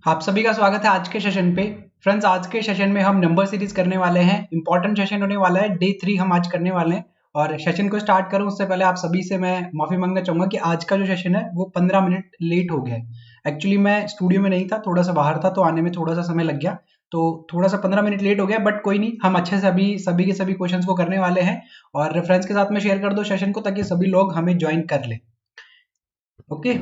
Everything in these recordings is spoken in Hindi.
आप सभी का स्वागत है आज के सेशन पे। फ्रेंड्स, आज के सेशन में हम नंबर सीरीज करने वाले हैं। इंपॉर्टेंट सेशन होने वाला है, डे 3 हम आज करने वाले हैं। और सेशन को स्टार्ट करूं उससे पहले आप सभी से मैं माफी मांगना चाहूंगा कि आज का जो सेशन है वो 15 मिनट लेट हो गया है। एक्चुअली मैं स्टूडियो में नहीं था, थोड़ा सा बाहर था, तो आने में थोड़ा सा समय लग गया, तो थोड़ा सा 15 मिनट लेट हो गया। बट कोई नहीं, हम अच्छे से अभी सभी के सभी क्वेश्चंस को करने वाले हैं। और फ्रेंड्स के साथ में शेयर कर दो सेशन को, ताकि सभी लोग हमें ज्वाइन कर ले। ओके,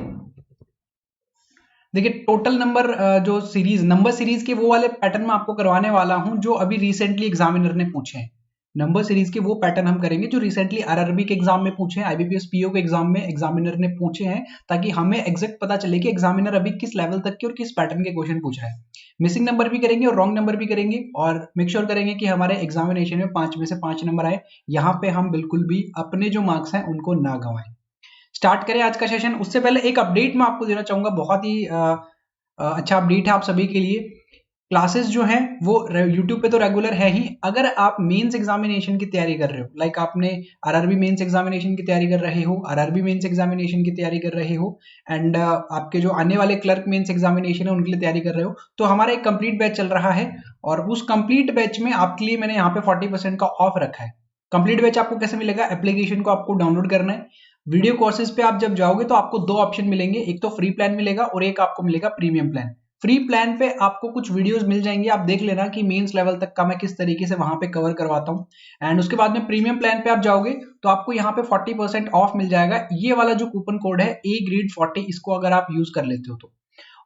देखिए टोटल नंबर जो सीरीज नंबर सीरीज के वो वाले पैटर्न में आपको करवाने वाला हूं जो अभी रिसेंटली एग्जामिनर ने पूछे हैं। नंबर सीरीज के वो पैटर्न हम करेंगे जो रिसेंटली आरआरबी के एग्जाम में पूछे हैं, आईबीपीएस पीओ के एग्जाम में एग्जामिनर ने पूछे हैं, ताकि हमें एग्जैक्ट पता चले कि एग्जामिनर अभी किस लेवल तक के और किस पैटर्न के क्वेश्चन पूछ रहा है। मिसिंग नंबर भी करेंगे और रॉन्ग नंबर भी करेंगे, और मेक श्योर करेंगे कि हमारे एग्जामिनेशन में 5 में से 5 नंबर आए। यहाँ पे हम बिल्कुल भी अपने जो मार्क्स हैं उनको ना गंवाएं। स्टार्ट करें आज का सेशन। उससे पहले एक अपडेट मैं आपको देना चाहूंगा, बहुत ही अच्छा अपडेट है आप सभी के लिए। क्लासेस जो हैं वो यूट्यूब पे तो रेगुलर है ही। अगर आप मेंस एग्जामिनेशन की तैयारी कर रहे हो, लाइक आपने आरआरबी मेंस एग्जामिनेशन की तैयारी कर रहे हो, आरआरबी मेंस एग्जामिनेशन की तैयारी कर रहे हो, एंड आपके जो आने वाले क्लर्क मेंस एग्जामिनेशन है उनके लिए तैयारी कर रहे हो, तो हमारा एक कंप्लीट बैच चल रहा है। और उस कंप्लीट बैच में आपके लिए मैंने यहाँ पे 40% का ऑफ रखा है। कंप्लीट बैच आपको कैसे मिलेगा? एप्लीकेशन को आपको डाउनलोड करना है। वीडियो कोर्सेज पे आप जब जाओगे तो आपको दो ऑप्शन मिलेंगे, एक तो फ्री प्लान मिलेगा और एक आपको मिलेगा प्रीमियम प्लान। फ्री प्लान पे आपको कुछ वीडियोस मिल जाएंगे, आप देख लेना कि मेंस लेवल तक का मैं किस तरीके से वहां पे कवर करवाता हूँ। एंड उसके बाद में प्रीमियम प्लान पे आप जाओगे तो आपको यहाँ पे 40% ऑफ मिल जाएगा। ये वाला जो कूपन कोड है ए ग्रेड 40, इसको अगर आप यूज कर लेते हो तो।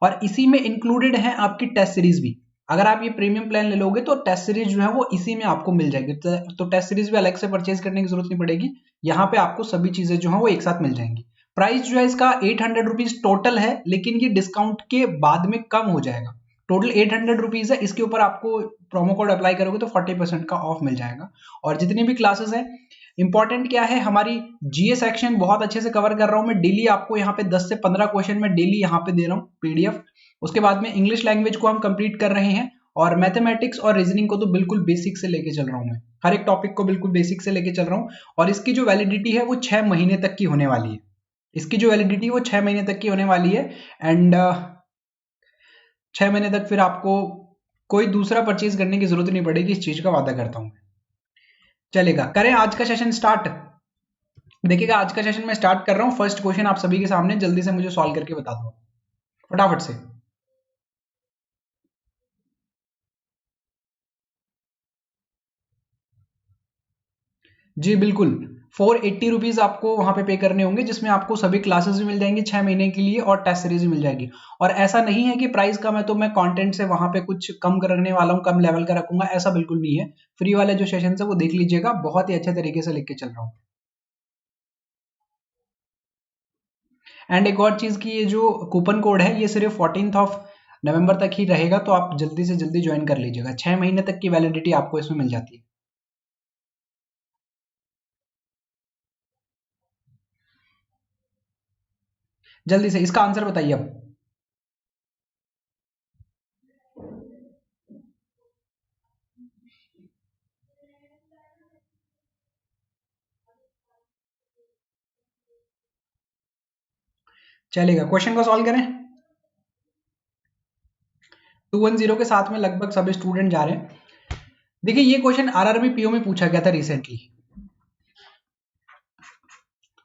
और इसी में इंक्लूडेड है आपकी टेस्ट सीरीज भी। अगर आप ये प्रीमियम प्लान ले लोगे तो टेस्ट सीरीज जो है वो इसी में आपको मिल जाएगी, तो टेस्ट सीरीज भी अलग से परचेज करने की जरूरत नहीं पड़ेगी। यहाँ पे आपको सभी चीजें जो है वो एक साथ मिल जाएंगी। प्राइस जो है इसका 800 रुपीज टोटल है, लेकिन ये डिस्काउंट के बाद में कम हो जाएगा। टोटल 800 रुपीज है, इसके ऊपर आपको प्रोमो कोड अप्लाई करोगे तो 40% का ऑफ मिल जाएगा। और जितनी भी क्लासेस है, इंपॉर्टेंट क्या है, हमारी जीए सेक्शन बहुत अच्छे से कवर कर रहा हूं मैं डेली। आपको यहाँ पे 10 से 15 क्वेश्चन मैं डेली यहाँ पे दे रहा हूँ पीडीएफ। उसके बाद में इंग्लिश लैंग्वेज को हम कंप्लीट कर रहे हैं, और मैथमेटिक्स और रीजनिंग को तो बिल्कुल बेसिक से लेके चल रहा हूं मैं। हर एक टॉपिक को बिल्कुल बेसिक से लेके चल रहा हूं। और इसकी जो वैलिडिटी है वो 6 महीने तक की होने वाली है। इसकी जो वैलिडिटी वो 6 महीने तक की होने वाली है। एंड 6 महीने तक फिर आपको कोई दूसरा परचेज करने की जरूरत नहीं पड़ेगी, इस चीज का वादा करता हूं। चलेगा, करें आज का सेशन स्टार्ट। देखिएगा, आज का सेशन मैं स्टार्ट कर रहा हूं। फर्स्ट क्वेश्चन आप सभी के सामने, जल्दी से मुझे सॉल्व करके बता दो फटाफट से। जी बिल्कुल, 480 रुपीज आपको वहां पे करने होंगे, जिसमें आपको सभी क्लासेस भी मिल जाएंगी 6 महीने के लिए, और टेस्ट सीरीज भी मिल जाएगी। और ऐसा नहीं है कि प्राइस कम है तो मैं कंटेंट से वहां पे कुछ कम करने वाला हूँ, कम लेवल का रखूंगा, ऐसा बिल्कुल नहीं है। फ्री वाले जो सेशन है वो देख लीजिएगा, बहुत ही अच्छे तरीके से लेके चल रहा हूँ। एंड एक और चीज की, ये जो कूपन कोड है ये सिर्फ 14 ऑफ नवंबर तक ही रहेगा, तो आप जल्दी से जल्दी ज्वाइन कर लीजिएगा। 6 महीने तक की वैलिडिटी आपको इसमें मिल जाती है। जल्दी से इसका आंसर बताइए अब। चलेगा, क्वेश्चन को सॉल्व करें। 210 के साथ में लगभग सभी स्टूडेंट जा रहे हैं। देखिए, ये क्वेश्चन आरआरबी पीओ में पूछा गया था रिसेंटली,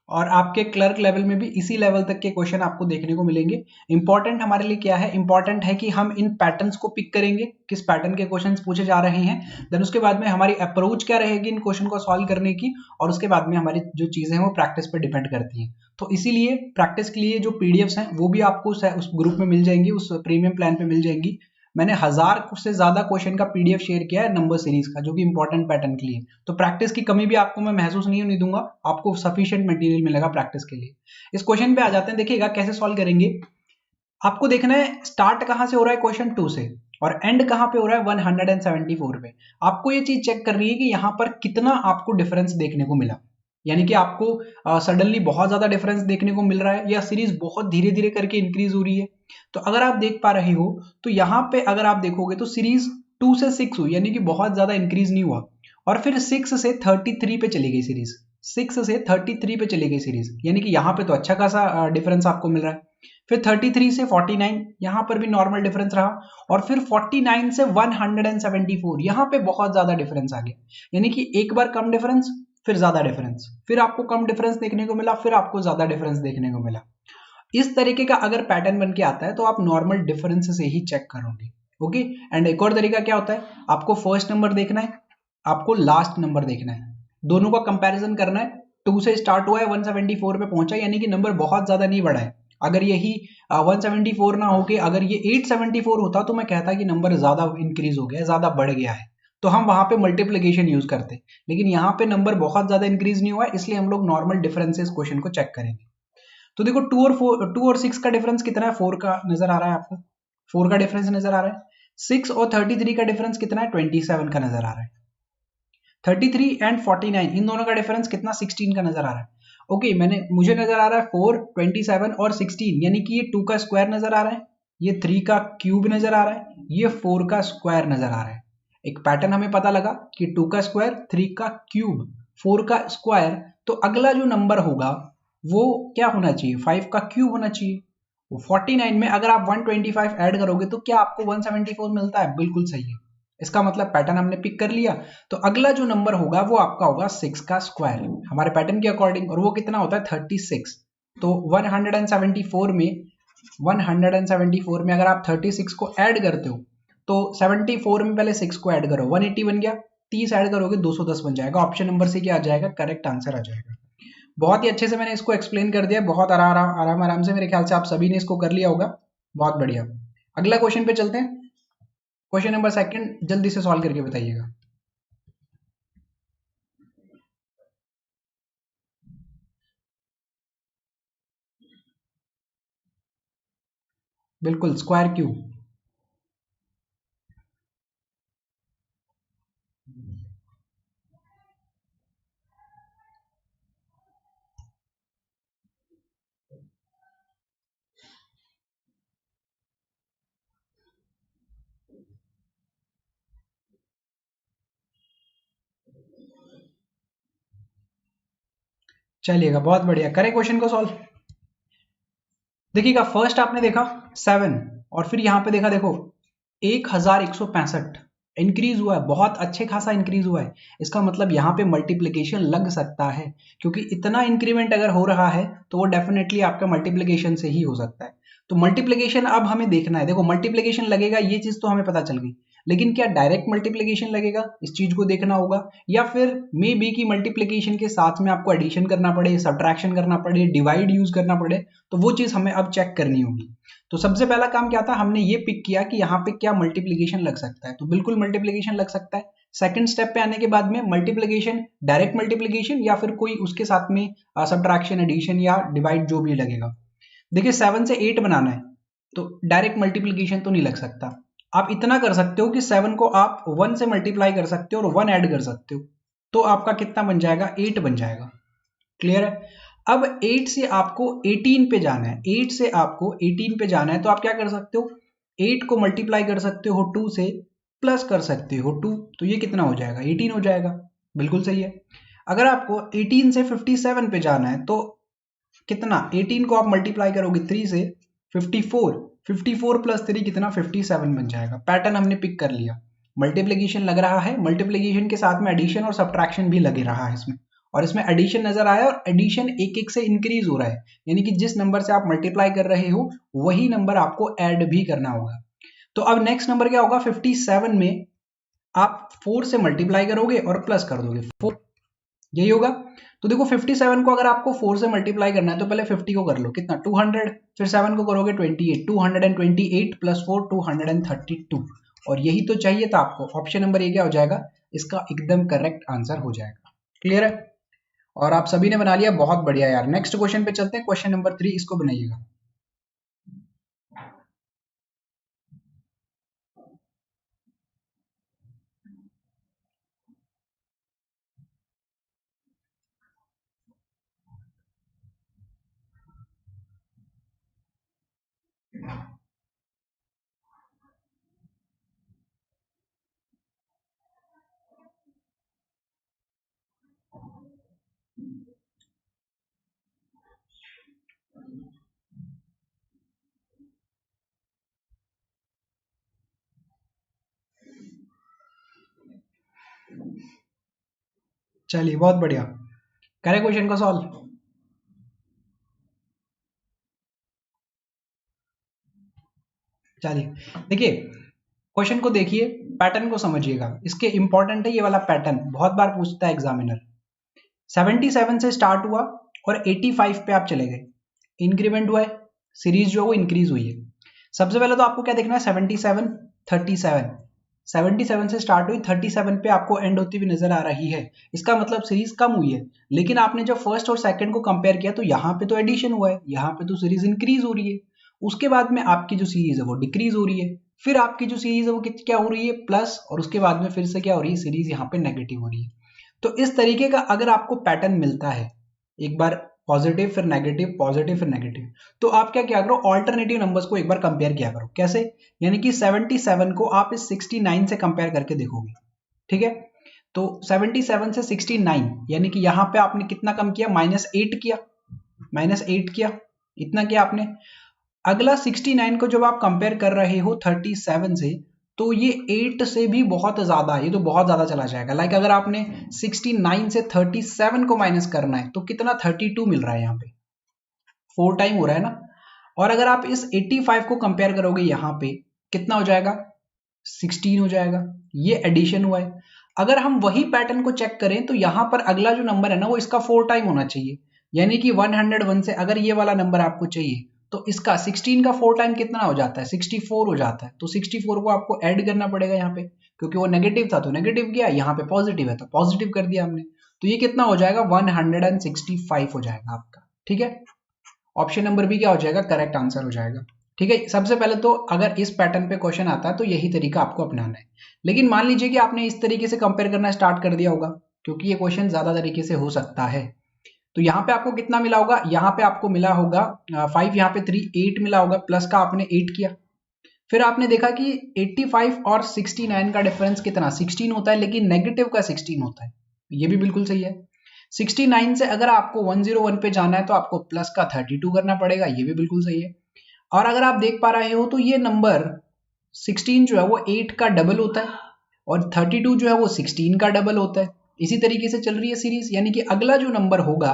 और आपके क्लर्क लेवल में भी इसी लेवल तक के क्वेश्चन आपको देखने को मिलेंगे। इंपॉर्टेंट हमारे लिए क्या है? इंपॉर्टेंट है कि हम इन पैटर्न्स को पिक करेंगे, किस पैटर्न के क्वेश्चंस पूछे जा रहे हैं। देन उसके बाद में हमारी अप्रोच क्या रहेगी इन क्वेश्चन को सॉल्व करने की, और उसके बाद में हमारी जो चीजें हैं वो प्रैक्टिस पर डिपेंड करती हैं। तो इसीलिए प्रैक्टिस के लिए जो पीडीएफ्स हैं वो भी आपको उस ग्रुप में मिल जाएंगी, उस प्रीमियम प्लान पे मिल जाएंगी। मैंने 1000 से ज्यादा क्वेश्चन का पीडीएफ शेयर किया है नंबर सीरीज का, जो कि इंपॉर्टेंट पैटर्न के लिए। तो प्रैक्टिस की कमी भी आपको मैं महसूस नहीं होने दूंगा, आपको सफिशिएंट मटेरियल मिलेगा प्रैक्टिस के लिए। इस क्वेश्चन पे आ जाते हैं, देखिएगा कैसे सॉल्व करेंगे। आपको देखना है स्टार्ट कहां से हो रहा है क्वेश्चन 2 से, और एंड कहां पे हो रहा है 174 पे। आपको ये चीज चेक करनी है कि यहां पर कितना आपको डिफरेंस देखने को मिला, यानी कि आपको सडनली बहुत ज्यादा डिफरेंस देखने को मिल रहा है, या सीरीज बहुत धीरे धीरे करके इंक्रीज हो रही है। तो अगर आप देख पा रहे हो तो यहाँ पे अगर आप देखोगे तो सीरीज 2 से 6 हुई, यानी कि बहुत ज्यादा इंक्रीज नहीं हुआ। और फिर 6 से 33 पे चली गई सीरीज, 6 से 33 पे चली गई सीरीज, यानी कि यहाँ पे तो अच्छा खासा डिफरेंस आपको मिल रहा है। फिर 33 से 49, यहां पर भी नॉर्मल डिफरेंस रहा, और फिर 49 से 174, यहां पे बहुत ज्यादा डिफरेंस आ गया, यानी कि एक बार कम डिफरेंस, फिर ज्यादा डिफरेंस, फिर आपको कम डिफरेंस देखने को मिला, फिर आपको ज्यादा डिफरेंस देखने को मिला। इस तरीके का अगर पैटर्न बन के आता है तो आप नॉर्मल डिफरेंस से ही चेक करोगे। ओके, एंड एक और तरीका क्या होता है, आपको फर्स्ट नंबर देखना है, आपको लास्ट नंबर देखना है, दोनों का कंपैरिजन करना है। 2 से स्टार्ट हुआ है, 174 पे पहुंचा, यानी कि नंबर बहुत ज्यादा नहीं बढ़ा है। अगर यही 174 ना होके अगर ये 874 होता तो मैं कहता कि नंबर ज्यादा इंक्रीज हो गया, ज्यादा बढ़ गया है, तो हम वहां पे मल्टीप्लीकेशन यूज करते। लेकिन यहाँ पे नंबर बहुत ज्यादा इंक्रीज नहीं हुआ है, इसलिए हम लोग नॉर्मल डिफरेंसेस क्वेश्चन को चेक करेंगे। तो देखो 2 और 6 का डिफरेंस कितना है, 4 का नजर आ रहा है आपको, 4 का डिफरेंस नजर आ रहा है। 6 और 33 का डिफरेंस कितना है, 27 का नजर आ रहा है। 33 एंड 49 इन दोनों का डिफरेंस कितना, 16 का नजर आ रहा है। ओके, मुझे नजर आ रहा है 4, 27 और 16, यानी कि ये 2 का स्क्वायर नजर आ रहा है, ये 3 का क्यूब नजर आ रहा है, ये 4 का स्क्वायर नजर आ रहा है। एक पैटर्न हमें पता लगा कि 2 का स्क्वायर, 3 का क्यूब, 4 का स्क्वायर, तो अगला जो नंबर होगा वो क्या होना चाहिए, 5 का क्यूब होना चाहिए। 49 में अगर आप 125 ऐड करोगे तो क्या आपको 174 मिलता है, बिल्कुल सही है। इसका मतलब पैटर्न हमने पिक कर लिया, तो अगला जो नंबर होगा वो आपका होगा 6 का स्क्वायर हमारे पैटर्न के अकॉर्डिंग, और वो कितना होता है 36। तो 174 में अगर आप 36 को ऐड करते हो तो 74 में पहले 6 को ऐड करो, 180 बन गया, 30 ऐड करोगे 210 बन जाएगा। ऑप्शन नंबर से क्या आ जाएगा, करेक्ट आंसर आ जाएगा। बहुत ही अच्छे से मैंने इसको एक्सप्लेन कर दिया, बहुत आराम से, मेरे ख्याल से आप सभी ने इसको कर लिया होगा, बहुत बढ़िया। अगला क्वेश्चन पे चलते हैं, क्वेश्चन नंबर सेकंड, जल्दी से सॉल्व करके बताइएगा। बिल्कुल, स्क्वायर क्यूब। चलिएगा, बहुत बढ़िया, करें क्वेश्चन को सॉल्व। देखिएगा, फर्स्ट आपने देखा 7, और फिर यहां पे देखा, देखो 1165 इंक्रीज हुआ है, बहुत अच्छे खासा इंक्रीज हुआ है। इसका मतलब यहाँ पे मल्टीप्लीकेशन लग सकता है, क्योंकि इतना इंक्रीमेंट अगर हो रहा है तो वो डेफिनेटली आपका मल्टीप्लीकेशन से ही हो सकता है। तो मल्टीप्लीकेशन अब हमें देखना है, देखो मल्टीप्लीकेशन लगेगा, ये चीज तो हमें पता चल गई, लेकिन क्या डायरेक्ट मल्टीप्लीकेशन लगेगा, इस चीज को देखना होगा, या फिर मे बी की मल्टीप्लीकेशन के साथ में आपको एडिशन करना पड़े, सब्ट्रैक्शन करना पड़े, डिवाइड यूज करना पड़े, तो वो चीज हमें अब चेक करनी होगी। तो सबसे पहला काम क्या था, हमने ये पिक किया कि यहाँ पे क्या मल्टीप्लीकेशन लग सकता है, तो बिल्कुल मल्टीप्लीकेशन लग सकता है। सेकंड स्टेप पे आने के बाद में मल्टीप्लीकेशन, डायरेक्ट मल्टीप्लीकेशन, या फिर कोई उसके साथ में सब्ट्रैक्शन, एडिशन या डिवाइड जो भी लगेगा। देखिए 7 से 8 बनाना है, तो डायरेक्ट मल्टीप्लीकेशन तो नहीं लग सकता। आप इतना कर सकते हो कि 7 को आप 1 से मल्टीप्लाई कर सकते हो और 1 ऐड कर सकते हो, तो आपका कितना बन जाएगा, 8 बन जाएगा। क्लियर है। अब 8 से आपको 18 पे जाना है, 8 से आपको 18 पे जाना है, तो आप क्या कर सकते हो, 8 को मल्टीप्लाई कर सकते हो 2 से, प्लस कर सकते हो 2, तो ये कितना हो जाएगा, 18 हो जाएगा। बिल्कुल सही है। अगर आपको 18 से 57 पे जाना है तो कितना, 18 को आप मल्टीप्लाई करोगे 3 से, 54, 54 प्लस 3 कितना, 57 बन जाएगा। पैटर्न हमने पिक कर लिया, मल्टीप्लीकेशन लग रहा है, मल्टीप्लीकेशन के साथ में एडिशन और सब्ट्रैक्शन भी लग रहा है इसमें, और इसमें एडिशन नजर आया, और एडिशन एक एक से इंक्रीज हो रहा है, यानी कि जिस नंबर से आप मल्टीप्लाई कर रहे हो वही नंबर आपको ऐड भी करना होगा। तो अब नेक्स्ट नंबर क्या होगा, 57 में आप 4 से मल्टीप्लाई करोगे और प्लस कर दोगे 4, यही होगा। तो देखो 57 को अगर आपको 4 से मल्टीप्लाई करना है तो पहले 50 को कर लो, कितना 200, फिर 7 को करोगे 28, 228 प्लस 4 232, और यही तो चाहिए था आपको। ऑप्शन नंबर ये क्या हो जाएगा, इसका एकदम करेक्ट आंसर हो जाएगा। क्लियर है, और आप सभी ने बना लिया, बहुत बढ़िया यार। नेक्स्ट क्वेश्चन पे चलते हैं, क्वेश्चन नंबर 3, इसको बनाइएगा। चलिए बहुत बढ़िया, करें क्वेश्चन को सॉल्व। चलिए देखिए, क्वेश्चन को देखिए, पैटर्न को समझिएगा, इसके इंपॉर्टेंट है ये वाला पैटर्न, बहुत बार पूछता है एग्जामिनर। 77 से स्टार्ट हुआ और 85 पे आप चले गए, इंक्रीमेंट हुआ है, सीरीज जो है वो इंक्रीज हुई है। सबसे पहले तो आपको क्या देखना है, 77 37, 77 से स्टार्ट हुई, 37 पे आपको एंड होती हुई नजर आ रही है, इसका मतलब सीरीज कम हुई है। लेकिन आपने जब फर्स्ट और सेकंड को कंपेयर किया तो यहाँ पे तो एडिशन हुआ है, यहाँ पे तो सीरीज इंक्रीज हो रही है। उसके बाद में आपकी जो सीरीज है वो डिक्रीज हो रही है, फिर आपकी जो सीरीज है वो क्या हो रही है, प्लस, और उसके बाद में फिर से क्या हो रही है, सीरीज यहाँ पे नेगेटिव हो रही है। तो इस तरीके का अगर आपको पैटर्न मिलता है, एक बार पॉजिटिव फिर नेगेटिव, पॉजिटिव फिर नेगेटिव, तो आप क्या क्या करो, ऑल्टरनेटिव नंबर्स को एक बार कंपेयर किया करो। कैसे? यानी कि 77 को आप इस 69 से कंपेयर करके देखोगे, ठीक है? तो 77 से 69 यानी कि यहां पे आपने कितना कम किया, -8 किया, -8 किया, इतना किया आपने। अगला 69 को जब आप कंपेयर कर रहे हो 37 से, तो ये 8 से भी बहुत ज्यादा है, ये तो बहुत ज्यादा चला जाएगा। लाइक अगर आपने 69 से 37 को माइनस करना है तो कितना, 32 मिल रहा है, यहाँ पे 4 टाइम हो रहा है ना। और अगर आप इस 85 को कंपेयर करोगे यहाँ पे, कितना हो जाएगा, 16 हो जाएगा, ये एडिशन हुआ है। अगर हम वही पैटर्न को चेक करें तो यहाँ पर अगला जो नंबर है ना वो इसका 4 टाइम होना चाहिए, यानी कि 101 से अगर ये वाला नंबर आपको चाहिए तो इसका 16 का 4 टाइम कितना हो जाता है, 64 हो जाता है। तो 64 को आपको ऐड करना पड़ेगा यहाँ पे, क्योंकि वो नेगेटिव था तो नेगेटिव किया, यहाँ पे पॉजिटिव है तो पॉजिटिव कर दिया हमने। तो ये कितना हो जाएगा, 165 हो जाएगा आपका, ठीक है? ऑप्शन नंबर बी क्या हो जाएगा, करेक्ट आंसर हो जाएगा, ठीक है? सबसे पहले तो अगर इस पैटर्न पे क्वेश्चन आता है तो यही तरीका आपको अपनाना है। लेकिन मान लीजिए कि आपने इस तरीके से कंपेयर करना स्टार्ट कर दिया होगा, क्योंकि ये क्वेश्चन ज्यादा तरीके से हो सकता है। तो यहाँ पे आपको कितना मिला होगा, यहाँ पे आपको मिला होगा 5, यहाँ पे 3, 8 मिला होगा, प्लस का आपने 8 किया। फिर आपने देखा कि 85 और 69 का डिफरेंस कितना, 16 होता है, लेकिन नेगेटिव का 16 होता है, ये भी बिल्कुल सही है। 69 से अगर आपको 101 पे जाना है तो आपको प्लस का 32 करना पड़ेगा, ये भी बिल्कुल सही है। और अगर आप देख पा रहे हो तो ये नंबर 16 जो है वो 8 का डबल होता है, और 32 जो है वो 16 का डबल होता है। इसी तरीके से चल रही है सीरीज, यानी कि अगला जो नंबर होगा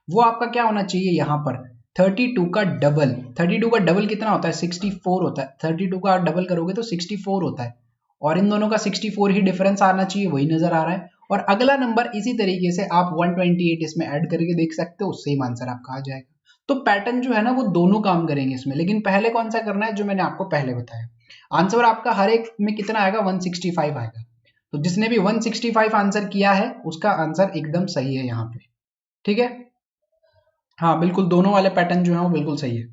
वो आपका क्या होना चाहिए, यहाँ पर 32 का डबल। 32 का डबल कितना होता है, 64 होता है। 32 का आप डबल करोगे तो 64 होता है, और इन दोनों का 64 ही डिफरेंस आना चाहिए, वही नजर आ रहा है। और अगला नंबर इसी तरीके से आप 128 इसमें ऐड करके देख सकते हो, सेम आंसर आपका आ जाएगा। तो पैटर्न जो है ना वो दोनों काम करेंगे इसमें, लेकिन पहले कौन सा करना है, जो मैंने आपको पहले बताया। आंसर आपका हर एक में कितना आएगा, 165 आएगा। तो जिसने भी 165 आंसर किया है उसका आंसर एकदम सही है यहाँ पे, ठीक है? हाँ बिल्कुल, दोनों वाले पैटर्न जो है वो बिल्कुल सही है।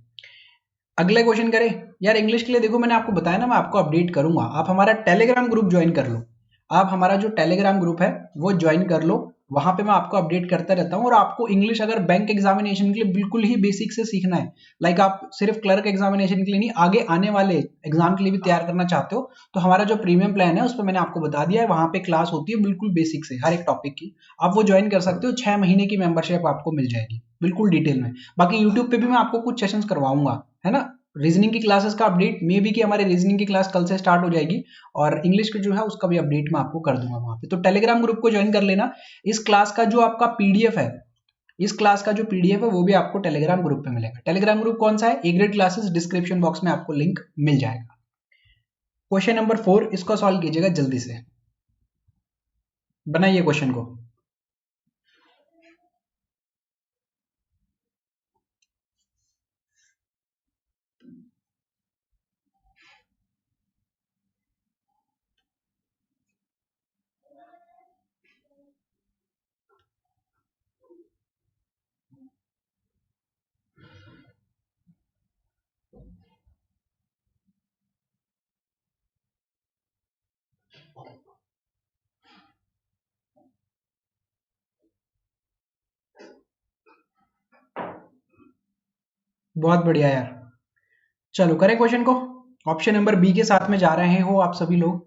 अगले क्वेश्चन करें। यार इंग्लिश के लिए देखो, मैंने आपको बताया ना मैं आपको अपडेट करूंगा, आप हमारा टेलीग्राम ग्रुप ज्वाइन कर लो। आप हमारा जो टेलीग्राम ग्रुप है वो ज्वाइन कर लो, वहां पे मैं आपको अपडेट करता रहता हूँ। और आपको इंग्लिश अगर बैंक एग्जामिनेशन के लिए बिल्कुल ही बेसिक से सीखना है, लाइक आप सिर्फ क्लर्क एग्जामिनेशन के लिए नहीं, आगे आने वाले एग्जाम के लिए भी तैयार करना चाहते हो, तो हमारा जो प्रीमियम प्लान है उस पर मैंने आपको बता दिया है, वहां पे क्लास होती है बिल्कुल बेसिक से हर एक टॉपिक की, आप वो ज्वाइन कर सकते हो। 6 महीने की मेंबरशिप आपको मिल जाएगी बिल्कुल डिटेल में। बाकी यूट्यूब पे भी मैं आपको कुछ सेशंस करवाऊंगा, है ना? रीजनिंग की क्लासेस का अपडेट मे बी कि हमारे रीजनिंग की क्लास कल से स्टार्ट हो जाएगी, और इंग्लिश की जो है उसका भी अपडेट मैं आपको कर दूंगा वहां पे। तो टेलीग्राम ग्रुप को ज्वाइन कर लेना। इस क्लास का जो आपका पीडीएफ है, इस क्लास का जो पीडीएफ है वो भी आपको टेलीग्राम ग्रुप पे मिलेगा। टेलीग्राम ग्रुप कौन सा है, A grade classes, description box में आपको लिंक मिल जाएगा। क्वेश्चन नंबर 4 इसको सॉल्व कीजिएगा जल्दी से, बनाइए क्वेश्चन को। बहुत बढ़िया यार, चलो करें क्वेश्चन को। ऑप्शन नंबर बी के साथ में जा रहे हो आप सभी लोग।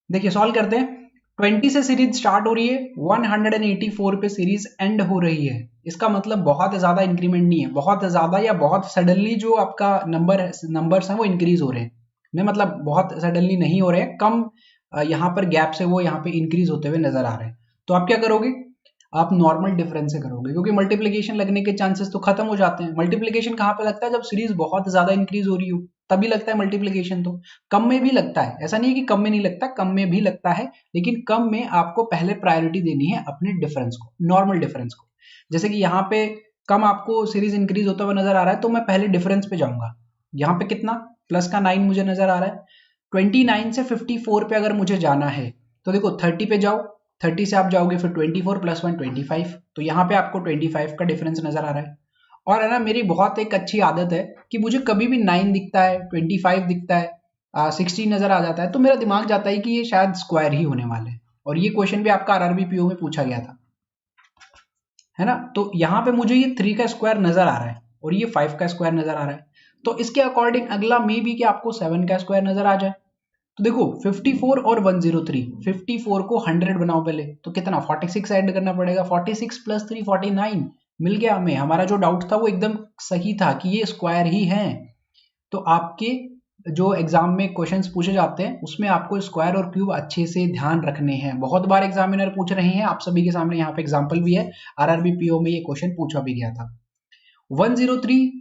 देखिए सॉल्व करते हैं। 20 से सीरीज स्टार्ट हो रही है, 184 पे सीरीज एंड हो रही है। इसका मतलब बहुत ज्यादा इंक्रीमेंट नहीं है, बहुत ज्यादा या बहुत सडनली जो आपका नंबर्स हैं वो इंक्रीज हो रहे हैं, नहीं मतलब बहुत सडनली नहीं हो रहे हैं, कम यहाँ पर गैप से वो यहाँ पे इंक्रीज होते हुए नजर आ रहे हैं। तो आप क्या करोगे, आप नॉर्मल डिफरेंस से करोगे, क्योंकि मल्टीप्लिकेशन लगने के चांसेस तो खत्म हो जाते हैं। मल्टीप्लिकेशन कहाँ पे लगता है, जब सीरीज बहुत ज्यादा इंक्रीज हो रही हो तभी लगता है मल्टीप्लिकेशन। तो कम में भी लगता है, ऐसा नहीं है कि कम में नहीं लगता, कम में भी लगता है, लेकिन कम में आपको पहले प्रायोरिटी देनी है अपने डिफरेंस को, नॉर्मल डिफरेंस को। जैसे कि यहाँ पे कम आपको सीरीज इंक्रीज होता हुआ नजर आ रहा है, तो मैं पहले डिफरेंस पे जाऊंगा। यहाँ पे कितना, प्लस का 9 मुझे नजर आ रहा है। 29 से 54 पे अगर मुझे जाना है तो देखो 30 पे जाओ, 30 से आप जाओगे फिर 24 प्लस 1 25, तो यहाँ पे आपको 25 का डिफरेंस नजर आ रहा है। और है ना, मेरी बहुत एक अच्छी आदत है कि मुझे कभी भी 9 दिखता है, 25 दिखता है, 16 नजर आ जाता है, तो मेरा दिमाग जाता है कि ये शायद स्क्वायर ही होने वाले हैं। और ये क्वेश्चन भी आपका आरआरबी पीओ में पूछा गया था, है ना। तो यहाँ पे मुझे ये 3 का स्क्वायर नजर आ रहा है और ये 5 का स्क्वायर नजर आ रहा है, तो इसके अकॉर्डिंग अगला मे बी कि आपको 7 का स्क्वायर नजर आ जाए। तो देखो 54 और 103, 54 को 100 बनाओ पहले, तो कितना 46 ऐड करना पड़ेगा, 46 प्लस 3 49 मिल गया हमें। हमारा जो डाउट था वो एकदम सही था कि ये स्क्वायर ही हैं। तो आपके जो एग्जाम में क्वेश्चंस पूछे जाते हैं उसमें आपको स्क्वायर और क्यूब अच्छे से ध्यान रखने हैं, बहुत बार एग्जामिनर पूछ रहे हैं, आप सभी के सामने यहाँ पे एग्जाम्पल भी है, आरआरबी पीओ में ये क्वेश्चन पूछा भी गया था। 103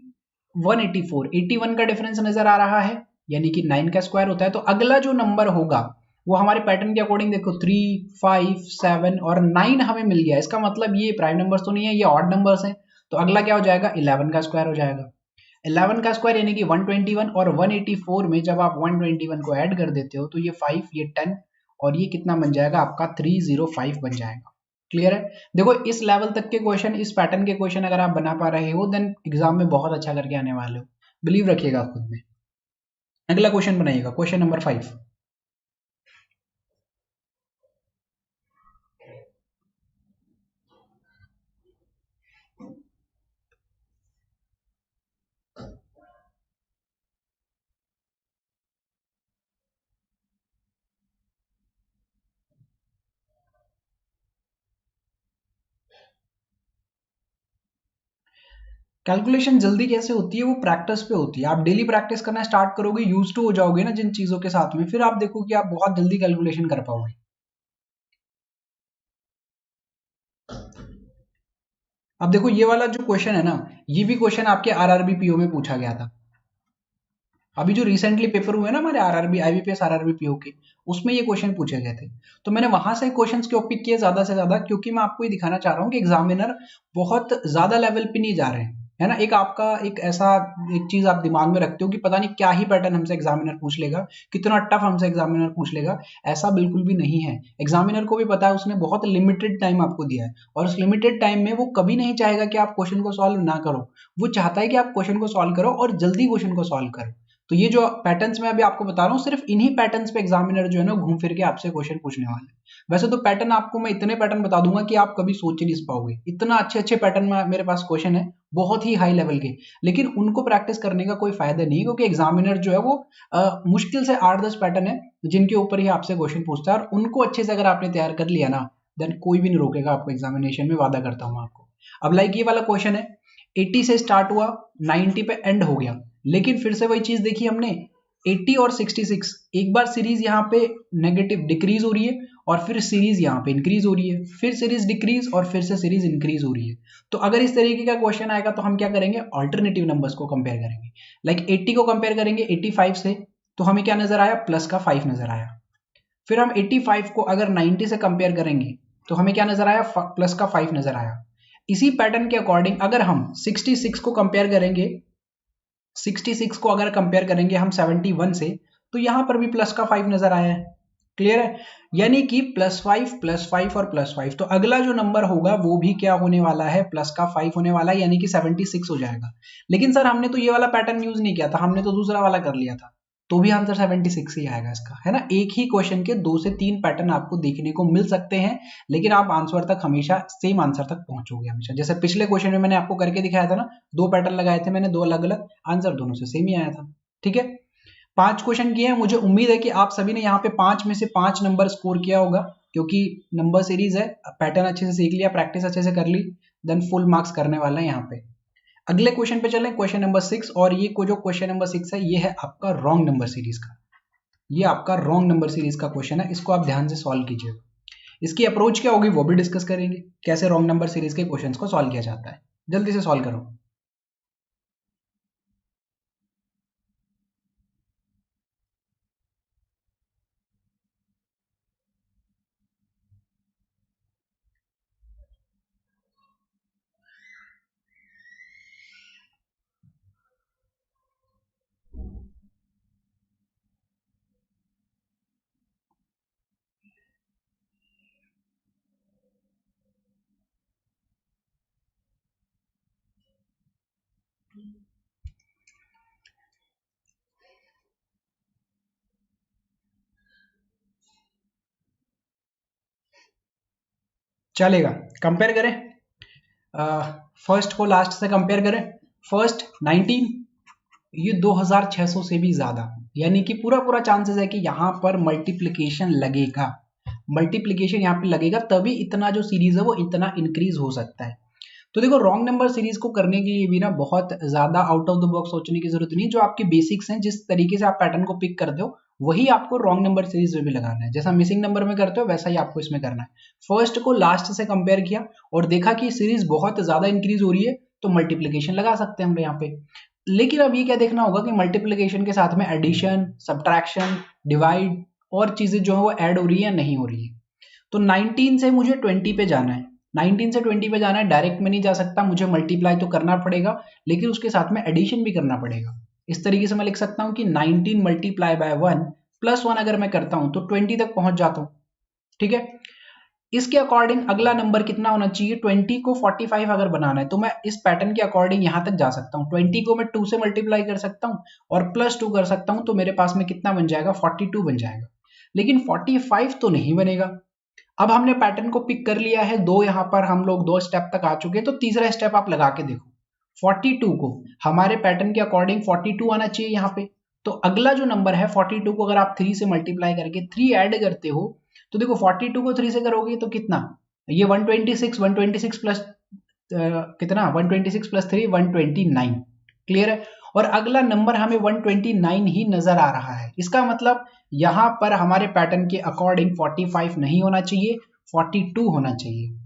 184 81 का डिफरेंस नजर आ रहा है, यानी कि 9 का स्क्वायर होता है। तो अगला जो नंबर होगा वो हमारे पैटर्न के अकॉर्डिंग देखो 3 5 7 और 9 हमें मिल गया, इसका मतलब ये प्राइम नंबर्स तो नहीं है, ये ऑड नंबर्स हैं। तो अगला क्या हो जाएगा, 11 का स्क्वायर हो जाएगा। 11 का स्क्वायर यानी कि 121, और 184 में जब आप 121 को ऐड कर देते हो तो ये 5, ये 10 और ये कितना बन जाएगा आपका 305 बन जाएगा। क्लियर है। देखो इस लेवल तक के क्वेश्चन, इस पैटर्न के क्वेश्चन अगर आप बना पा रहे हो देन एग्जाम में बहुत अच्छा करके आने वाले हो, बिलीव रखिएगा खुद में। अगला क्वेश्चन बनाइएगा, क्वेश्चन नंबर 5। कैलकुलेशन जल्दी कैसे होती है, वो प्रैक्टिस पे होती है। आप डेली प्रैक्टिस करना स्टार्ट करोगे, यूज टू हो जाओगे ना जिन चीजों के साथ में, फिर आप देखो कि आप बहुत जल्दी कैलकुलेशन कर पाओगे। अब देखो ये वाला जो क्वेश्चन है ना, ये भी क्वेश्चन आपके आरआरबी पीओ में पूछा गया था। अभी जो रिसेंटली पेपर हुए ना हमारे आरआरबी आईबीपीएस आरआरबी पीओ के, उसमें ये क्वेश्चन पूछे गए थे। तो मैंने वहां से क्वेश्चंस क्यों पिक किए ज्यादा से ज्यादा, क्योंकि मैं आपको ये दिखाना चाह रहा हूँ कि एग्जामिनर बहुत ज्यादा लेवल पे नहीं जा रहे हैं, है ना। एक आपका एक ऐसा एक चीज आप दिमाग में रखते हो कि पता नहीं क्या ही पैटर्न हमसे एग्जामिनर पूछ लेगा, कितना टफ हमसे एग्जामिनर पूछ लेगा। ऐसा बिल्कुल भी नहीं है। एग्जामिनर को भी पता है उसने बहुत लिमिटेड टाइम आपको दिया है, और उस लिमिटेड टाइम में वो कभी नहीं चाहेगा कि आप क्वेश्चन को सॉल्व ना करो, वो चाहता है कि आप क्वेश्चन को सॉल्व करो और जल्दी क्वेश्चन को सॉल्व करो। तो ये जो पैटर्न्स मैं अभी आपको बता रहा हूँ, सिर्फ इन्हीं पैटर्न्स पे एग्जामिनर जो है ना घूम फिर के आपसे क्वेश्चन पूछने वाले हैं। वैसे तो पैटर्न आपको मैं इतने पैटर्न बता दूंगा कि आप कभी सोच ही नहीं पाओगे, इतना अच्छे अच्छे पैटर्न में मेरे पास क्वेश्चन है, बहुत ही हाई लेवल के। लेकिन उनको प्रैक्टिस करने का कोई फायदा नहीं, क्योंकि एग्जामिनर जो है वो मुश्किल से 8-10 पैटर्न है जिनके ऊपर ही आपसे क्वेश्चन पूछता है, और उनको अच्छे से अगर आपने तैयार कर लिया ना, देन कोई भी नहीं रोकेगा आपको एग्जामिनेशन में, वादा करता हूँ आपको। अब लाइक ये वाला क्वेश्चन है, 80 से स्टार्ट हुआ, 90 पे एंड हो गया, लेकिन फिर से वही चीज देखी हमने, 80 और 66, एक बार सीरीज यहाँ पे नेगेटिव डिक्रीज हो रही है और फिर सीरीज यहाँ पे इंक्रीज हो रही है, फिर सीरीज डिक्रीज और फिर से सीरीज इंक्रीज हो रही है। तो अगर इस तरीके का क्वेश्चन आएगा तो हम क्या करेंगे, ऑल्टरनेटिव नंबर्स को कंपेयर करेंगे। लाइक 80 को कंपेयर करेंगे 85 से, तो हमें क्या नजर आया, प्लस का 5 नजर आया। फिर हम 85 को अगर 90 से कंपेयर करेंगे तो हमें क्या नजर आया, प्लस का 5 नजर आया। इसी पैटर्न के अकॉर्डिंग अगर हम 66 को कंपेयर करेंगे, 66 को अगर कंपेयर करेंगे हम 71 से, तो यहां पर भी प्लस का 5 नजर आया है। क्लियर है। यानी कि +5 और +5, तो अगला जो नंबर होगा वो भी क्या होने वाला है, प्लस का 5 होने वाला है, यानी कि 76 हो जाएगा। लेकिन सर हमने तो ये वाला पैटर्न यूज नहीं किया था, हमने तो दूसरा वाला कर लिया था, तो भी आंसर 76 ही आएगा इसका, है ना। एक ही क्वेश्चन के 2 से 3 पैटर्न आपको देखने को मिल सकते हैं, लेकिन आप आंसर तक हमेशा सेम आंसर तक पहुंचोगे हमेशा। जैसे पिछले क्वेश्चन में मैंने आपको करके दिखाया था ना, 2 पैटर्न लगाए थे मैंने, 2 अलग अलग, आंसर दोनों से सेम ही आया था। ठीक है, 5 क्वेश्चन किए हैं, मुझे उम्मीद है कि आप सभी ने यहाँ पे 5 में से 5 नंबर स्कोर किया होगा, क्योंकि नंबर सीरीज है, पैटर्न अच्छे से सीख लिया, प्रैक्टिस अच्छे से कर ली, देन फुल मार्क्स करने वाला है यहाँ पे। अगले क्वेश्चन पे चलें, क्वेश्चन नंबर 6, और ये जो क्वेश्चन नंबर 6 है ये है आपका रॉन्ग नंबर सीरीज का, ये आपका रॉन्ग नंबर सीरीज का क्वेश्चन है, इसको आप ध्यान से सॉल्व कीजिएगा। इसकी अप्रोच क्या होगी वो भी डिस्कस करेंगे, कैसे रॉन्ग नंबर सीरीज के क्वेश्चंस को सॉल्व किया जाता है। जल्दी से सॉल्व करो। चलेगा, कंपेयर करें, फर्स्ट को लास्ट से कंपेयर करें। फर्स्ट 19, ये 2600 से भी ज्यादा, यानी कि पूरा पूरा चांसेस है कि यहां पर मल्टीप्लीकेशन लगेगा, मल्टीप्लीकेशन यहाँ पे लगेगा, तभी इतना जो सीरीज है वो इतना इंक्रीज हो सकता है। तो देखो रॉन्ग नंबर सीरीज को करने के लिए भी ना बहुत ज्यादा आउट ऑफ द बॉक्स सोचने की जरूरत नहीं, जो आपके बेसिक्स हैं, जिस तरीके से आप पैटर्न को पिक करते हो वही आपको रॉन्ग नंबर सीरीज में भी लगाना है। जैसा मिसिंग नंबर में करते हो वैसा ही आपको इसमें करना है। फर्स्ट को लास्ट से कंपेयर किया और देखा कि सीरीज बहुत ज्यादा इंक्रीज हो रही है, तो मल्टीप्लीकेशन लगा सकते हैं हम यहाँ पे। लेकिन अब ये क्या देखना होगा कि मल्टीप्लीकेशन के साथ में एडिशन, सब्ट्रैक्शन, डिवाइड और चीजें जो है वो ऐड हो रही है या नहीं हो रही है। तो 19 से मुझे 20 पे जाना है, 19 से 20 पे जाना है, डायरेक्ट में नहीं जा सकता, मुझे मल्टीप्लाई तो करना पड़ेगा, लेकिन उसके साथ में एडिशन भी करना पड़ेगा। इस तरीके से मैं लिख सकता हूं कि 19 मल्टीप्लाई बाय 1 प्लस 1 अगर मैं करता हूं तो 20 तक पहुंच जाता हूं। ठीक है, इसके अकॉर्डिंग अगला नंबर कितना होना चाहिए, 20 को 45 अगर बनाना है तो मैं इस पैटर्न के अकॉर्डिंग यहां तक जा सकता हूं। 20 को मैं 2 से मल्टीप्लाई कर सकता हूं और प्लस 2 कर सकता हूं, तो मेरे पास में कितना बन जाएगा, 42 बन जाएगा। लेकिन 45 तो नहीं बनेगा। अब हमने पैटर्न को पिक कर लिया है, दो यहां पर हम लोग 2 स्टेप तक आ चुके हैं, तो तीसरा स्टेप आप लगा के देखो। 42 को हमारे पैटर्न के अकॉर्डिंग 42 आना चाहिए यहाँ पे। तो अगला जो नंबर है 42 को अगर आप 3 से मल्टीप्लाई करके 3 ऐड करते हो, तो देखो 42 को 3 से करोगे तो कितना, ये 126, 126 प्लस कितना, 126 प्लस 3 129। क्लियर है, और अगला नंबर हमें 129 ही नजर आ रहा है। इसका मतलब यहां पर हमारे पैटर्न के अकॉर्डिंग 45 नहीं होना चाहिए, 42 होना चाहिए।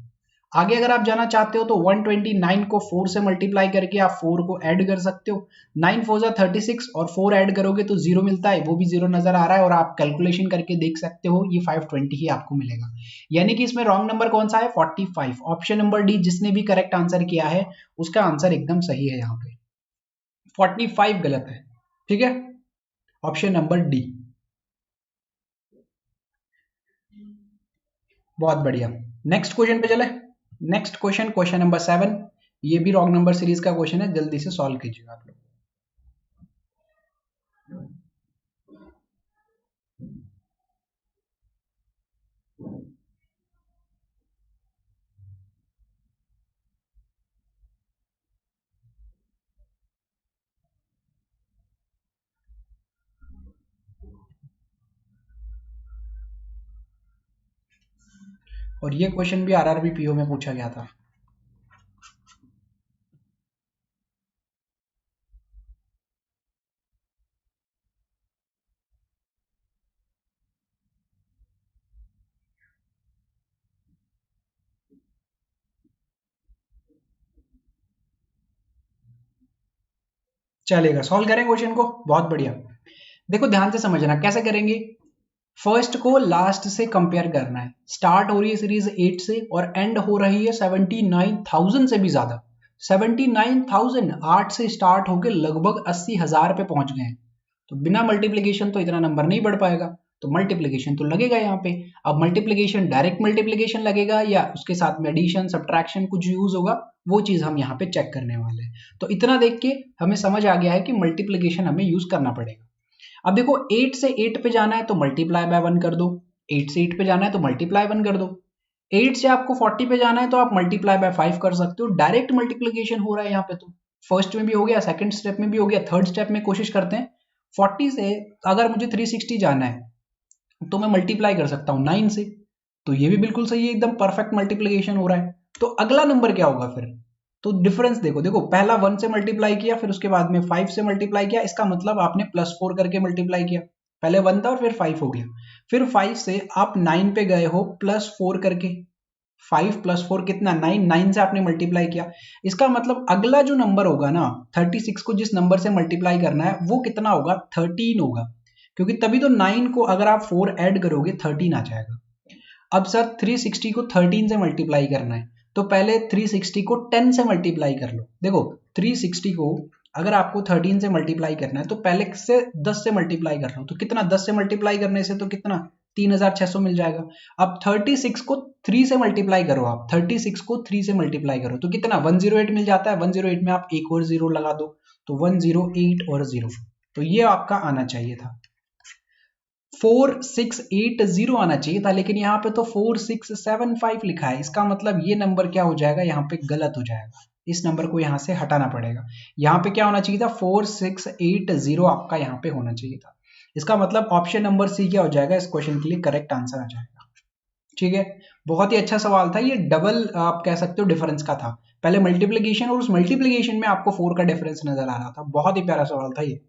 आगे अगर आप जाना चाहते हो तो 129 को 4 से मल्टीप्लाई करके आप 4 को ऐड कर सकते हो। 9 4 जा 36 और 4 ऐड करोगे तो 0 मिलता है, वो भी 0 नजर आ रहा है, और आप कैलकुलेशन करके देख सकते हो ये 520 ही आपको मिलेगा। यानी कि इसमें रॉन्ग नंबर कौन सा है, 45। ऑप्शन नंबर डी, जिसने भी करेक्ट आंसर किया है उसका आंसर एकदम सही है, यहाँ पे 45 गलत है। ठीक है, ऑप्शन नंबर डी। बहुत बढ़िया, नेक्स्ट क्वेश्चन पे चले। नेक्स्ट क्वेश्चन, क्वेश्चन नंबर 7, ये भी रॉन्ग नंबर सीरीज का क्वेश्चन है, जल्दी से सॉल्व कीजिएगा आप लोग। और ये क्वेश्चन भी आरआरबी पीओ में पूछा गया था। चलेगा, सॉल्व करें क्वेश्चन को, बहुत बढ़िया। देखो ध्यान से समझना कैसे करेंगे। फर्स्ट को लास्ट से कंपेयर करना है। स्टार्ट हो रही है सीरीज 8 से और एंड हो रही है 79,000 से भी ज्यादा। 79,000 8 से स्टार्ट होकर लगभग 80,000 पे पहुंच गए हैं। तो बिना मल्टीप्लीकेशन तो इतना नंबर नहीं बढ़ पाएगा, तो मल्टीप्लीकेशन तो लगेगा यहाँ पे। अब मल्टीप्लीकेशन डायरेक्ट मल्टीप्लीकेशन लगेगा या उसके साथ में एडिशन सब्ट्रैक्शन कुछ यूज होगा, वो चीज हम यहाँ पे चेक करने वाले हैं। तो इतना देख के हमें समझ आ गया है कि मल्टीप्लीकेशन हमें यूज करना पड़ेगा। अब देखो 8 से 8 पे जाना है तो मल्टीप्लाई बाय 1 कर दो, 8 से 8 पे जाना है तो मल्टीप्लाई 1 कर दो, 8 से आपको 40 पे जाना है तो आप मल्टीप्लाई बाय 5 कर सकते हो। डायरेक्ट मल्टीप्लीकेशन हो रहा है यहाँ पे, तो फर्स्ट में भी हो गया, सेकंड स्टेप में भी हो गया, थर्ड स्टेप में कोशिश करते हैं। 40 से अगर मुझे 360 जाना है तो मैं मल्टीप्लाई कर सकता हूँ 9 से, तो ये भी बिल्कुल सही है, एकदम परफेक्ट मल्टीप्लीकेशन हो रहा है। तो अगला नंबर क्या होगा फिर, तो डिफरेंस देखो, देखो पहला 1 से मल्टीप्लाई किया, फिर उसके बाद में 5 से मल्टीप्लाई किया, इसका मतलब आपने +4 करके मल्टीप्लाई किया। पहले 1 था और फिर 5 हो गया, फिर 5 से आप 9 पे गए हो +4 करके, 5 + 4 कितना 9, 9 से आपने मल्टीप्लाई किया। इसका मतलब अगला जो नंबर होगा ना 36 को जिस नंबर से मल्टीप्लाई करना है वो कितना होगा 13 होगा, क्योंकि तभी तो 9 को अगर आप 4 ऐड करोगे 13 आ जाएगा। अब सर 360 को 13 से मल्टीप्लाई करना है, तो पहले 360 को 10 से मल्टीप्लाई कर लो। देखो 360 को अगर आपको 13 से मल्टीप्लाई करना है तो पहले से 10 से मल्टीप्लाई कर लो, तो कितना 10 से मल्टीप्लाई करने से तो कितना 3600 मिल जाएगा। अब 36 को 3 से मल्टीप्लाई करो, आप 36 को 3 से मल्टीप्लाई करो तो कितना 108 मिल जाता है। 108 में आप एक और जीरो लगा दो तो 108 और 0, तो ये आपका आना चाहिए था 4680 आना चाहिए था, लेकिन यहाँ पे तो 4675 लिखा है। इसका मतलब ये नंबर क्या हो जाएगा, यहाँ पे गलत हो जाएगा, इस नंबर को यहाँ से हटाना पड़ेगा। यहाँ पे क्या होना चाहिए था 4680 आपका यहाँ पे होना चाहिए था। इसका मतलब ऑप्शन नंबर सी क्या हो जाएगा, इस क्वेश्चन के लिए करेक्ट आंसर आ जाएगा। ठीक है, बहुत ही अच्छा सवाल था ये, डबल आप कह सकते हो डिफरेंस का था। पहले मल्टीप्लीकेशन और उस मल्टीप्लीकेशन में आपको 4 का डिफरेंस नजर आ रहा था। बहुत ही प्यारा सवाल था ये,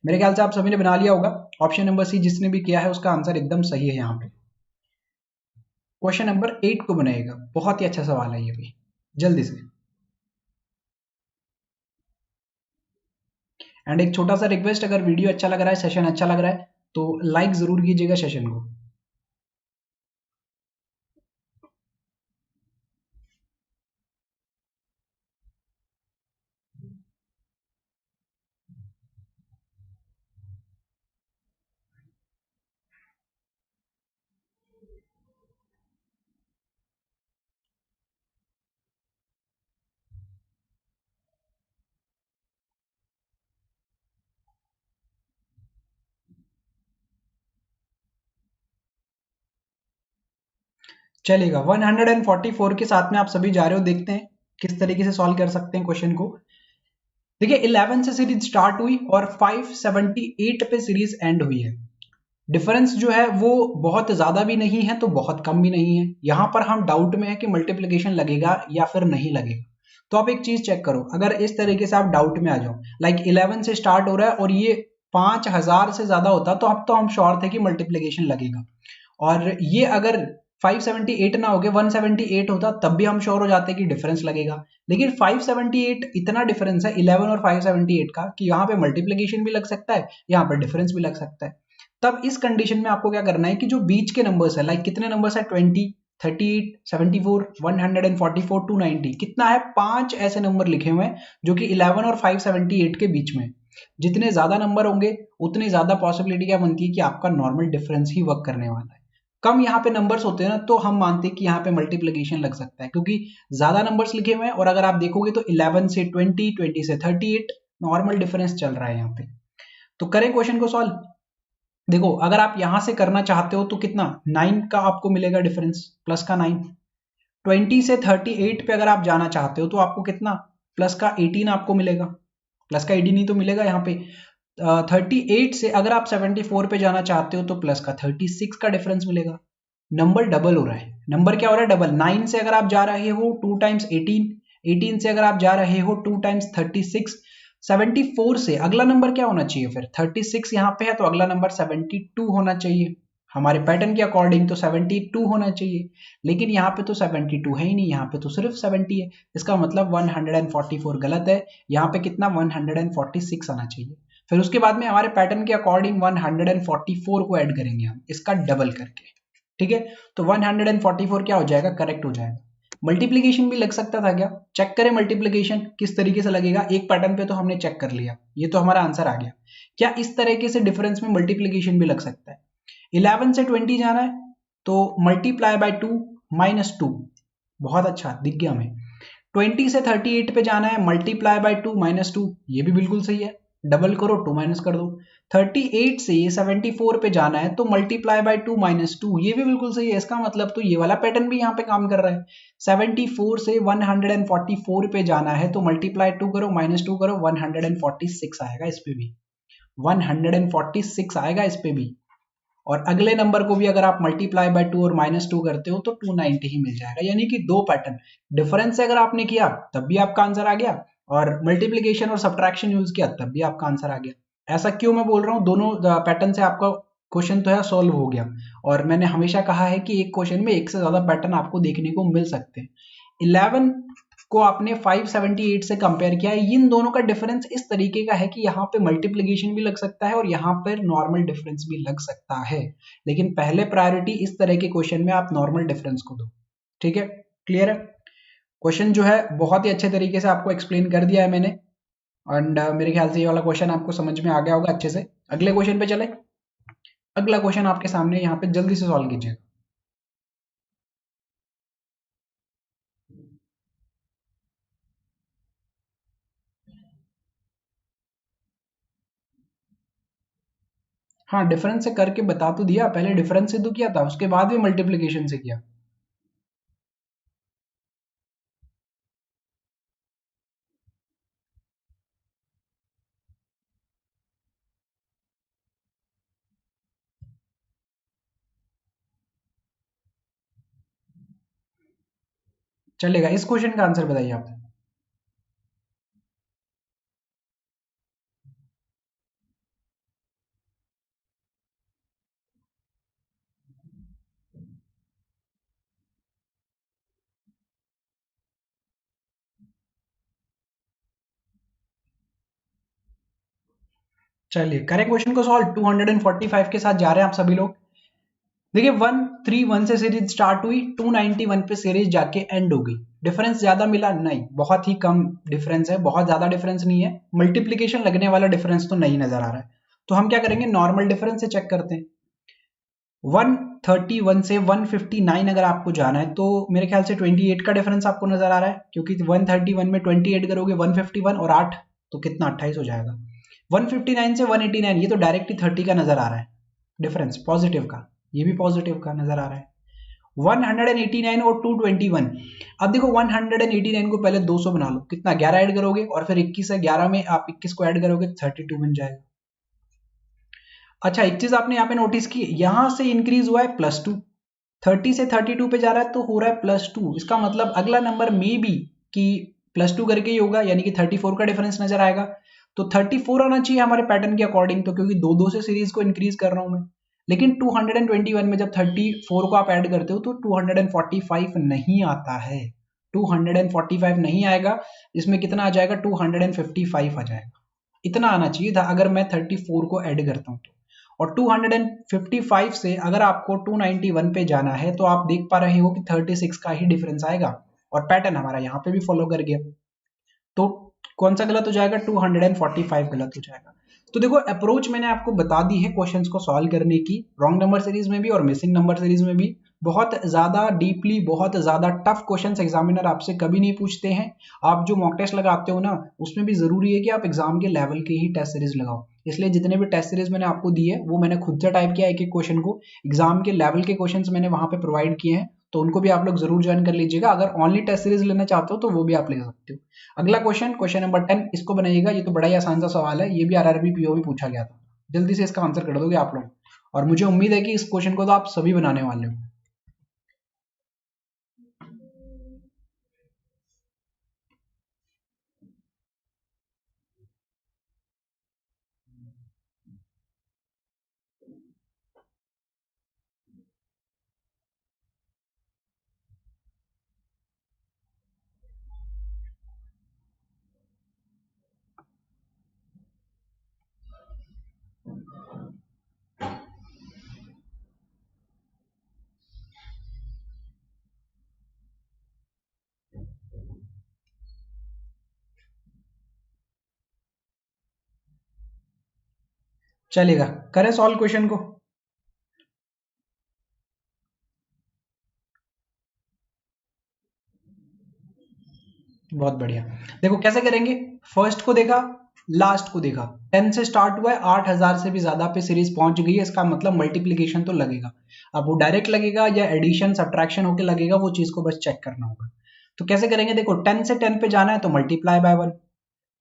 मेरे ख्याल से आप सभी ने बना लिया होगा। ऑप्शन नंबर सी जिसने भी किया है उसका आंसर एकदम सही है। यहाँ पे क्वेश्चन नंबर 8 को बनाएगा, बहुत ही अच्छा सवाल है ये भी, जल्दी से। एंड एक छोटा सा रिक्वेस्ट, अगर वीडियो अच्छा लग रहा है, सेशन अच्छा लग रहा है तो लाइक जरूर कीजिएगा सेशन को। चलेगा, 144 के साथ में आप सभी जा रहे हो, देखते हैं किस तरीके से सॉल्व कर सकते हैं क्वेश्चन को। देखिए 11 से सीरीज स्टार्ट हुई और 578 पे सीरीज एंड हुई है। डिफरेंस जो है वो बहुत ज्यादा भी नहीं है तो बहुत कम भी नहीं है। यहां पर हम डाउट में है कि मल्टीप्लिकेशन लगेगा या फिर नहीं लगेगा। तो आप एक चीज चेक करो, अगर इस तरीके से आप डाउट में आ जाओ, लाइक 11 से स्टार्ट हो रहा है और ये 5000 से ज्यादा होता तो अब तो हम श्योर थे कि मल्टीप्लिकेशन लगेगा, और ये अगर 578 ना होके 178 होता तब भी हम श्योर हो जाते कि डिफरेंस लगेगा। लेकिन 578 इतना डिफरेंस है 11 और 578 का कि यहाँ पे मल्टीप्लिकेशन भी लग सकता है, यहाँ पर डिफरेंस भी लग सकता है। तब इस कंडीशन में आपको क्या करना है कि जो बीच के नंबर्स है, लाइक कितने नंबर्स है 20, 38, 74, 144, 290, कितना है 5 ऐसे नंबर लिखे हुए हैं जो कि 11 और 578 के बीच में। जितने ज्यादा नंबर होंगे उतनी ज्यादा पॉसिबिलिटी क्या बनती है कि आपका नॉर्मल डिफरेंस ही वर्क करने वाला है। कम यहाँ पे नंबर्स होते हैं ना तो हम मानते हैं कि यहाँ पे मल्टीप्लिकेशन लग सकता है, क्योंकि ज्यादा नंबर्स लिखे हुए हैं और अगर आप देखोगे तो 11 से 20, 20 से 38 नॉर्मल डिफरेंस चल रहा है यहाँ पे। तो करें क्वेश्चन को सॉल्व। देखो अगर आप यहां से करना चाहते हो तो कितना 9 का आपको मिलेगा डिफरेंस, प्लस का 9। 20 से 38 पे अगर आप जाना चाहते हो तो आपको कितना प्लस का 18 आपको मिलेगा, प्लस का 18 ही तो मिलेगा यहाँ पे। 38 से अगर आप 74 पे जाना चाहते हो तो प्लस का 36 का डिफरेंस मिलेगा। नंबर डबल हो रहा है, नंबर क्या हो रहा है डबल। 9 से अगर आप जा रहे हो 2 टाइम्स 18, 18 से अगर आप जा रहे हो 2 टाइम्स 36, 74 से अगला नंबर क्या होना चाहिए फिर 36 यहाँ पे है तो अगला नंबर 72 होना चाहिए। हमारे पैटर्न के अकॉर्डिंग तो 72 होना चाहिए, लेकिन यहाँ पे तो 72 है ही नहीं, यहाँ पे तो सिर्फ 70 है। इसका मतलब 144 गलत है, यहाँ पे कितना 146 आना चाहिए। फिर उसके बाद में हमारे पैटर्न के अकॉर्डिंग 144 को ऐड करेंगे हम इसका डबल करके। ठीक है, तो 144 क्या हो जाएगा, करेक्ट हो जाएगा। मल्टीप्लीकेशन भी लग सकता था क्या, चेक करें मल्टीप्लीकेशन किस तरीके से लगेगा। एक पैटर्न पे तो हमने चेक कर लिया, ये तो हमारा आंसर आ गया। क्या इस तरीके से डिफरेंस में मल्टीप्लीकेशन भी लग सकता है। 11 से 20 जाना है तो मल्टीप्लाई बाय 2 माइनस 2, बहुत अच्छा दिख गया हमें। 20 से 38 पे जाना है मल्टीप्लाई बाय 2 माइनस 2, ये भी बिल्कुल सही है, डबल करो 2 माइनस कर दो। 38 से 74 पे जाना है तो मल्टीप्लाई बाय 2 माइनस 2, ये भी बिल्कुल सही है। इसका मतलब तो ये वाला पैटर्न भी यहाँ पे काम कर रहा है। 74 से 144 पे जाना है तो मल्टीप्लाई 2 करो माइनस 2 करो, 146 आएगा इस पे भी, 146 आएगा इस पे भी। और अगले नंबर को भी अगर आप मल्टीप्लाई बाय 2 और माइनस 2 करते हो तो 290 ही मिल जाएगा। यानी कि दो पैटर्न डिफरेंस से अगर आपने किया तब भी आपका आंसर आ गया, और मल्टीप्लिकेशन और सब्ट्रैक्शन यूज किया तब भी आपका आंसर आ गया। ऐसा क्यों मैं बोल रहा हूँ, दोनों पैटर्न से आपका क्वेश्चन तो है सॉल्व हो गया। और मैंने हमेशा कहा है कि एक क्वेश्चन में एक से ज्यादा पैटर्न आपको देखने को मिल सकते हैं। 11 को आपने 578 से कंपेयर किया है। इन दोनों का डिफरेंस इस तरीके का है कि यहाँ पे मल्टीप्लिकेशन भी लग सकता है और यहाँ पर नॉर्मल डिफरेंस भी लग सकता है, लेकिन पहले प्रायोरिटी इस तरह के क्वेश्चन में आप नॉर्मल डिफरेंस को दो। ठीक है, क्लियर है? क्वेश्चन जो है बहुत ही अच्छे तरीके से आपको एक्सप्लेन कर दिया है मैंने, एंड मेरे ख्याल से ये वाला क्वेश्चन आपको समझ में आ गया होगा अच्छे से। अगले क्वेश्चन पे चले। अगला क्वेश्चन आपके सामने यहाँ पे जल्दी से सॉल्व कीजिए। हाँ, डिफरेंस से करके बता तो दिया, पहले डिफरेंस से तो किया था, उसके बाद भी मल्टीप्लिकेशन से किया। चलेगा, इस क्वेश्चन का आंसर बताइए आप। चलिए करें क्वेश्चन को सॉल्व। 245 के साथ जा रहे हैं आप सभी लोग। देखिए 131 से सीरीज स्टार्ट हुई, 291 पे सीरीज जाके एंड हो गई। डिफरेंस ज्यादा मिला नहीं, बहुत ही कम डिफरेंस है, बहुत ज्यादा डिफरेंस नहीं है। मल्टीप्लीकेशन लगने वाला डिफरेंस तो नहीं नजर आ रहा है, तो हम क्या करेंगे, नॉर्मल डिफरेंस से चेक करते हैं। 131 से 159 अगर आपको जाना है तो मेरे ख्याल से 28 का डिफरेंस आपको नजर आ रहा है, क्योंकि 131 में 28 करोगे 151 और 8 तो कितना 28 हो जाएगा। 159 से 189 ये तो डायरेक्टली 30 का नजर आ रहा है डिफरेंस, पॉजिटिव का, ये भी पॉजिटिव का नजर आ रहा है। 189 और 221, अब देखो 189 को पहले 200 बना लो, कितना 11 ऐड करोगे और फिर 21 है, 11 में आप 21 को ऐड करोगे 32 बन जाएगा। अच्छा, एक चीज आपने यहाँ पे नोटिस की, यहां से इंक्रीज हुआ है +2, 30 से 32 पे जा रहा है तो हो रहा है +2, इसका मतलब अगला नंबर में भी कि +2 करके ही होगा, यानी कि 34 का डिफरेंस नजर आएगा। तो 34 आना चाहिए हमारे पैटर्न के अकॉर्डिंग, तो क्योंकि दो दो से सीरीज को इंक्रीज कर रहा हूं मैं। लेकिन 221 में जब 34 को आप ऐड करते हो तो 245 नहीं आता है, 245 नहीं आएगा, इसमें कितना आ जाएगा, 255 आ जाएगा। इतना आना चाहिए था अगर मैं 34 को ऐड करता हूं तो। और 255 से अगर आपको 291 पे जाना है तो आप देख पा रहे हो कि 36 का ही डिफरेंस आएगा, और पैटर्न हमारा यहाँ पे भी फॉलो कर गया, तो कौन सा गलत हो जाएगा, 245 गलत हो जाएगा। तो देखो अप्रोच मैंने आपको बता दी है क्वेश्चंस को सॉल्व करने की, रॉन्ग नंबर सीरीज में भी और मिसिंग नंबर सीरीज में भी। बहुत ज्यादा डीपली, बहुत ज्यादा टफ क्वेश्चंस एग्जामिनर आपसे कभी नहीं पूछते हैं। आप जो मॉक टेस्ट लगाते हो ना, उसमें भी जरूरी है कि आप एग्जाम के लेवल के ही टेस्ट सीरीज लगाओ। इसलिए जितने भी टेस्ट सीरीज मैंने आपको दी है वो मैंने खुद से टाइप किया, एक एक क्वेश्चन को एग्जाम के लेवल के क्वेश्चंस मैंने वहां पे प्रोवाइड किए हैं, तो उनको भी आप लोग जरूर ज्वाइन कर लीजिएगा। अगर ओनली टेस्ट सीरीज लेना चाहते हो तो वो भी आप ले सकते हो। अगला क्वेश्चन, क्वेश्चन नंबर 10, इसको बनाइएगा, ये तो बड़ा ही आसान सा सवाल है, ये भी आरआरबी पीओ में पूछा गया था। जल्दी से इसका आंसर कर दोगे आप लोग, और मुझे उम्मीद है कि इस क्वेश्चन को तो आप सभी बनाने वाले हो। चलेगा, करें सॉल्व क्वेश्चन को। बहुत बढ़िया। देखो कैसे करेंगे, फर्स्ट को देखा, लास्ट को देखा, 10 से स्टार्ट हुआ है, 8000 से भी ज्यादा पे सीरीज पहुंच गई है, इसका मतलब मल्टीप्लीकेशन तो लगेगा। अब वो डायरेक्ट लगेगा या एडिशन सब्ट्रैक्शन होके लगेगा, वो चीज को बस चेक करना होगा। तो कैसे करेंगे, देखो 10 से 10 पे जाना है तो मल्टीप्लाई बाय 1,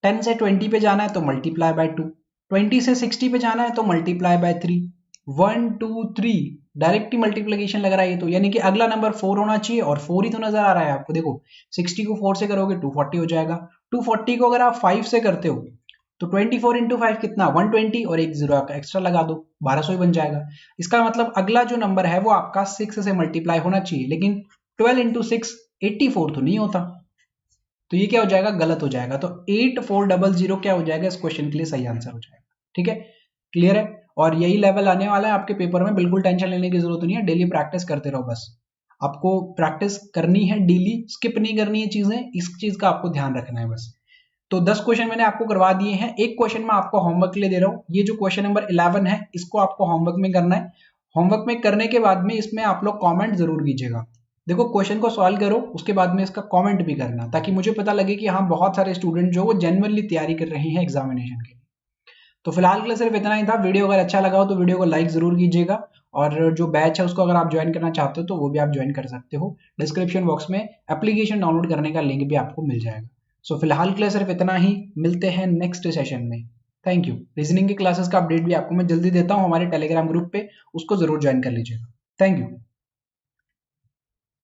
10 से 20 पे जाना है तो मल्टीप्लाई बाय 2, 20 से 60 पे जाना है तो multiply by 3, 1 2 3, direct he multiplication लग रहा है ये तो, यानी कि अगला नंबर 4 होना चाहिए, और 4 ही तो नजर आ रहा है आपको। देखो 60 को 4 से करोगे 240 हो जाएगा, 240 को अगर आप 5 से करते हो तो 24 इंटू 5 कितना 120 और एक जीरो का एक्स्ट्रा लगा दो 1200 ही बन जाएगा। इसका मतलब अगला जो नंबर है वो आपका 6 से मल्टीप्लाई होना चाहिए, लेकिन 12 इंटू 6 84 तो नहीं होता, तो ये क्या हो जाएगा, गलत हो जाएगा। तो 8400 क्या हो जाएगा, इस क्वेश्चन के लिए सही आंसर हो जाएगा। ठीक है, क्लियर है। और यही लेवल आने वाला है आपके पेपर में, बिल्कुल टेंशन लेने की जरूरत नहीं है, डेली प्रैक्टिस करते रहो बस। आपको प्रैक्टिस करनी है डेली, स्किप नहीं करनी है चीजें, इस चीज का आपको ध्यान रखना है बस। तो 10 क्वेश्चन मैंने आपको करवा दिए हैं, एक क्वेश्चन मैं आपको होमवर्क के लिए दे रहा हूँ। ये जो क्वेश्चन नंबर 11 है इसको आपको होमवर्क में करना है। होमवर्क में करने के बाद में इसमें आप लोग कमेंट जरूर कीजिएगा। देखो क्वेश्चन को सॉल्व करो, उसके बाद में इसका कमेंट भी करना, ताकि मुझे पता लगे कि हाँ बहुत सारे स्टूडेंट जो वो जेन्युइनली तैयारी कर रहे हैं एग्जामिनेशन के लिए। तो फिलहाल के लिए सिर्फ इतना ही था। वीडियो अगर अच्छा लगा हो तो वीडियो को लाइक जरूर कीजिएगा, और जो बैच है उसको अगर आप ज्वाइन करना चाहते हो तो वो भी आप ज्वाइन कर सकते हो। डिस्क्रिप्शन बॉक्स में एप्लीकेशन डाउनलोड करने का लिंक भी आपको मिल जाएगा। सो फिलहाल के लिए सिर्फ इतना ही, मिलते हैं नेक्स्ट सेशन में। Thank you. रीजनिंग की क्लासेस का अपडेट भी आपको मैं जल्दी देता हूँ हमारे टेलीग्राम ग्रुप पे, उसको जरूर ज्वाइन कर लीजिएगा। Thank you.